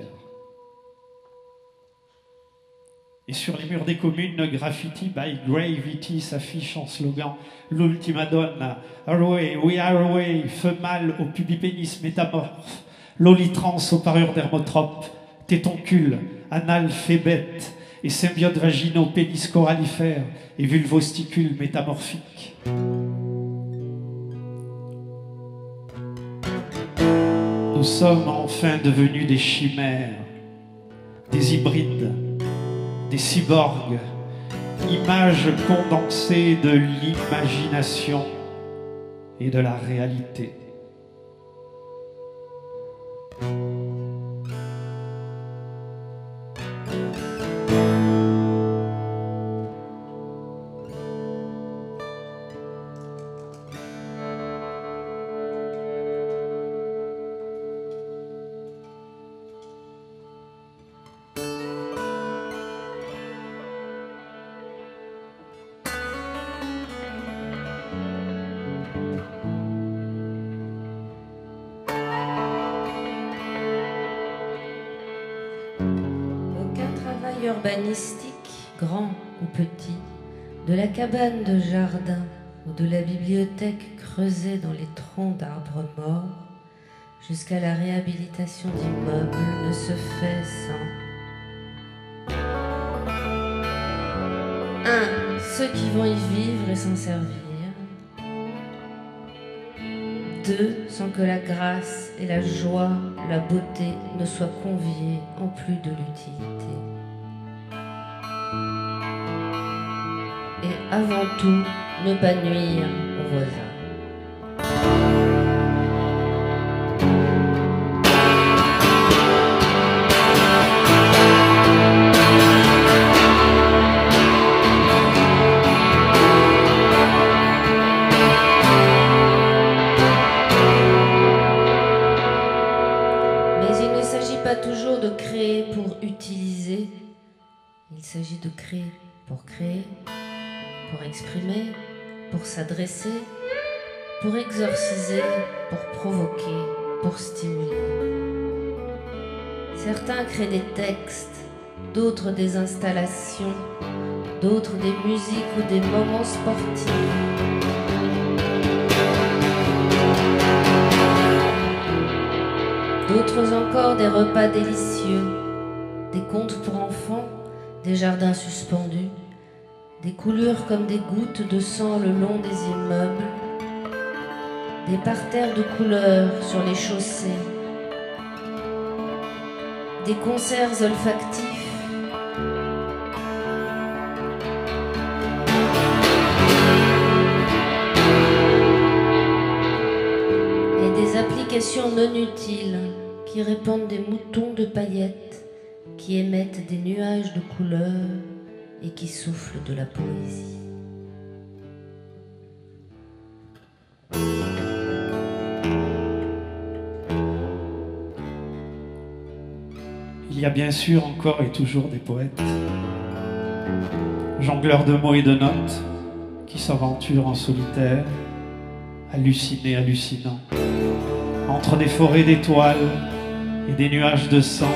Et sur les murs des communes, Graffiti by Gravity s'affiche en slogan l'Ultima Donna, Haraway, we Haraway, feu mâle au pubipénis métamorphe, lolitrans aux parures dermotropes, tétoncule, analphébète et symbiotes vaginaux, pénis corallifères et vulvosticules métamorphiques. Nous sommes enfin devenus des chimères, des hybrides, des cyborgs, images condensées de l'imagination et de la réalité. Urbanistique, grand ou petit, de la cabane de jardin ou de la bibliothèque creusée dans les troncs d'arbres morts, jusqu'à la réhabilitation d'immeubles, ne se fait sans 1. Ceux qui vont y vivre et s'en servir. 2. Sans que la grâce et la joie, la beauté ne soient conviées en plus de l'utilité. Et avant tout, ne pas nuire aux voisins. Toujours de créer pour utiliser, il s'agit de créer, pour exprimer, pour s'adresser, pour exorciser, pour provoquer, pour stimuler. Certains créent des textes, d'autres des installations, d'autres des musiques ou des moments sportifs. D'autres encore des repas délicieux, des contes pour enfants, des jardins suspendus, des coulures comme des gouttes de sang le long des immeubles, des parterres de couleurs sur les chaussées, des concerts olfactifs, et des applications non utiles qui répandent des moutons de paillettes, qui émettent des nuages de couleurs et qui soufflent de la poésie. Il y a bien sûr encore et toujours des poètes, jongleurs de mots et de notes, qui s'aventurent en solitaire, hallucinés, hallucinants, entre des forêts d'étoiles et des nuages de sang.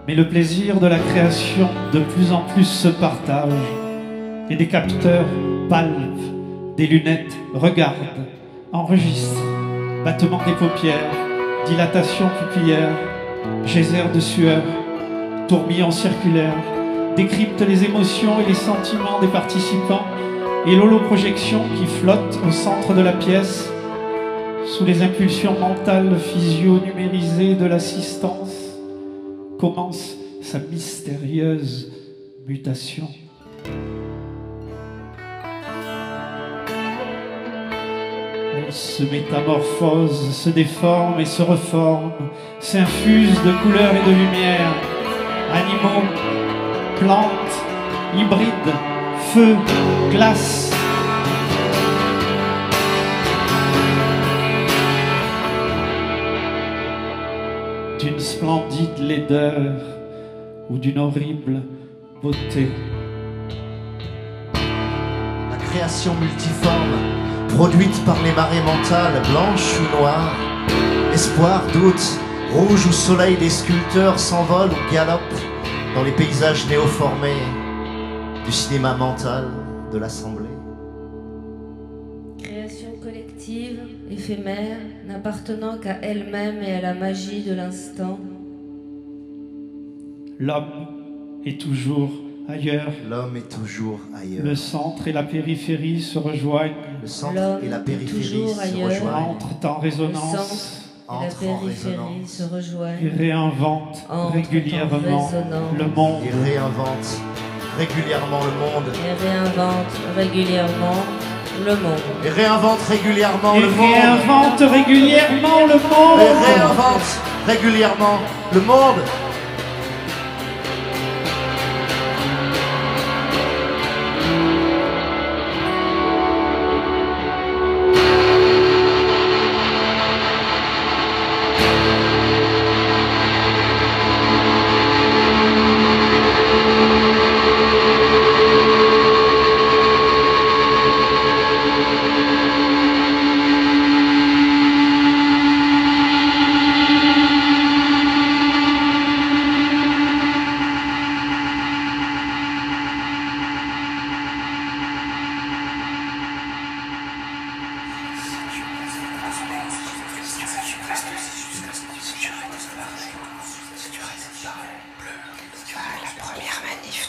Mais le plaisir de la création de plus en plus se partage, et des capteurs palpent, des lunettes regardent, enregistrent, battement des paupières, dilatation pupillaire, geyser de sueur, tourbillon circulaire, décryptent les émotions et les sentiments des participants, et l'holoprojection qui flotte au centre de la pièce, sous les impulsions mentales physio-numérisées de l'assistance, commence sa mystérieuse mutation. Elle se métamorphose, se déforme et se reforme, s'infuse de couleurs et de lumière, animaux, plantes, hybrides, feu, glace. D'une splendide laideur ou d'une horrible beauté. La création multiforme, produite par les marées mentales, blanches ou noires, espoir, doute, rouge ou soleil des sculpteurs s'envolent ou galopent dans les paysages néoformés du cinéma mental de l'Assemblée. Création collective, éphémère, n'appartenant qu'à elle-même et à la magie de l'instant. L'homme est toujours ailleurs. L'homme est toujours ailleurs. Le centre et la périphérie se rejoignent. Le centre et la périphérie se rejoignent. Entrent en résonance. La périphérie se rejoignent. Et réinventent régulièrement le monde. Et réinventent régulièrement le monde. Et réinventent régulièrement le monde. Et réinventent régulièrement Et le monde. réinventent régulièrement le monde. Et réinventent régulièrement le monde.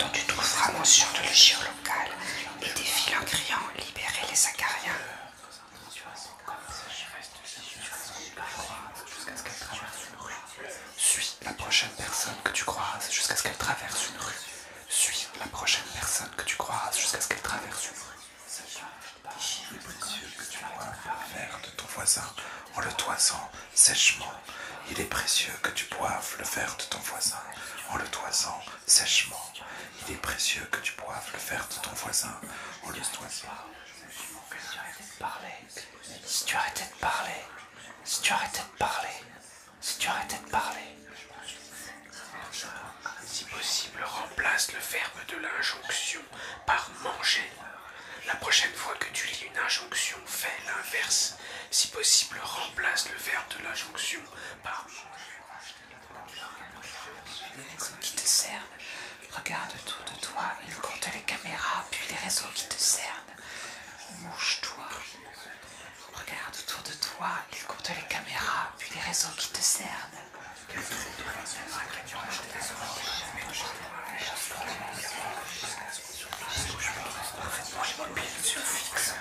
dont tu trouveras mention de l'Échir local et défile en criant « Libérez les Acariens ». Suis la prochaine personne que tu croises jusqu'à ce qu'elle traverse une rue. Suis la prochaine personne que tu croises jusqu'à ce qu'elle traverse une rue. Il est précieux que tu boives le verre de ton voisin en le toisant sèchement. Il est précieux que tu boives le verre de ton voisin en le toisant sèchement. Il est précieux que tu boives le verre de ton voisin en le toisant. Si tu arrêtais de parler, si tu arrêtais de parler, si tu arrêtais de parler. Si possible, remplace le verbe de l'injonction par manger. La prochaine fois que tu lis une injonction, fais l'inverse. Si possible, remplace le verbe de l'injonction par qui te cernent. Regarde autour de toi, il compte les caméras, puis les réseaux qui te cernent. Mouche-toi. Regarde autour de toi, il compte les caméras, puis les réseaux qui te cernent. Parfaitement immobile sur fixe.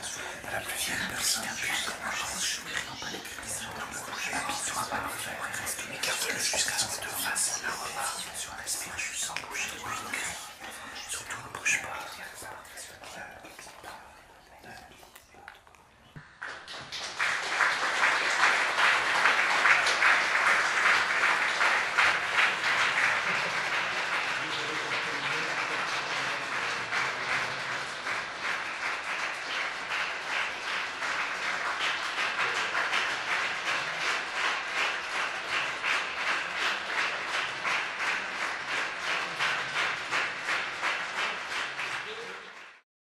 La plus vieille personne habille-toi par le verre. Écarte-le jusqu'à ce que te fasse la remarque. Respire juste sans bouger.